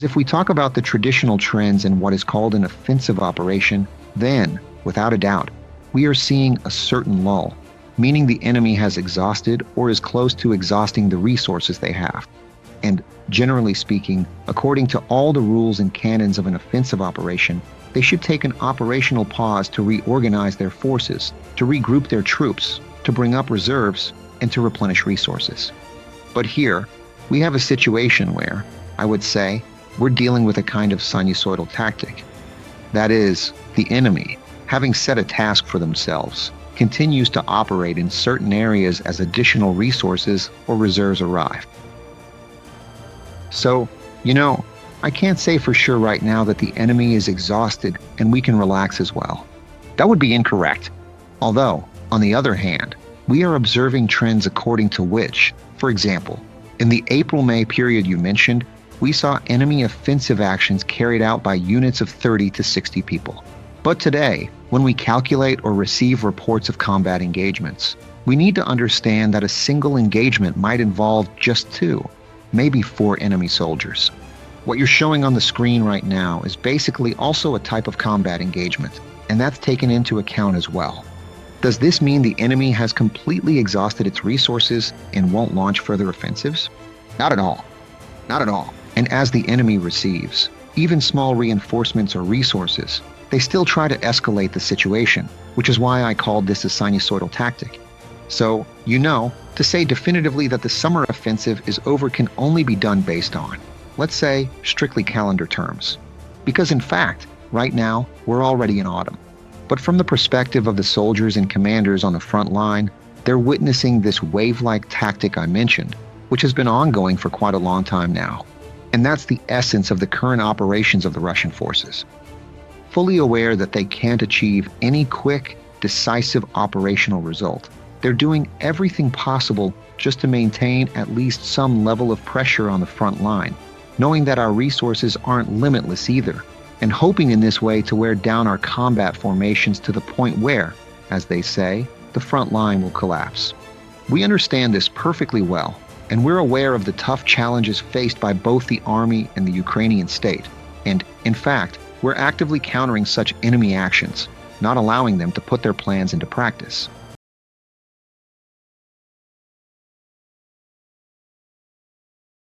If we talk about the traditional trends in what is called an offensive operation, then, without a doubt, we are seeing a certain lull, meaning the enemy has exhausted or is close to exhausting the resources they have. And generally speaking, according to all the rules and canons of an offensive operation, they should take an operational pause to reorganize their forces, to regroup their troops, to bring up reserves, and to replenish resources. But here, we have a situation where, I would say, we're dealing with a kind of sinusoidal tactic. That is, the enemy, having set a task for themselves, continues to operate in certain areas as additional resources or reserves arrive. So, I can't say for sure right now that the enemy is exhausted and we can relax as well. That would be incorrect. Although, on the other hand, we are observing trends according to which, for example, in the April-May period you mentioned, we saw enemy offensive actions carried out by units of 30 to 60 people. But today, when we calculate or receive reports of combat engagements, we need to understand that a single engagement might involve just 2, maybe 4 enemy soldiers. What you're showing on the screen right now is basically also a type of combat engagement, and that's taken into account as well. Does this mean the enemy has completely exhausted its resources and won't launch further offensives? Not at all. Not at all. And as the enemy receives, even small reinforcements or resources, they still try to escalate the situation, which is why I called this a sinusoidal tactic. So, to say definitively that the summer offensive is over can only be done based on, let's say, strictly calendar terms. Because in fact, right now, we're already in autumn. But from the perspective of the soldiers and commanders on the front line, they're witnessing this wave-like tactic I mentioned, which has been ongoing for quite a long time now. And that's the essence of the current operations of the Russian forces. Fully aware that they can't achieve any quick, decisive operational result, they're doing everything possible just to maintain at least some level of pressure on the front line, knowing that our resources aren't limitless either, and hoping in this way to wear down our combat formations to the point where, as they say, the front line will collapse. We understand this perfectly well, and we're aware of the tough challenges faced by both the army and the Ukrainian state. And, in fact, we're actively countering such enemy actions, not allowing them to put their plans into practice.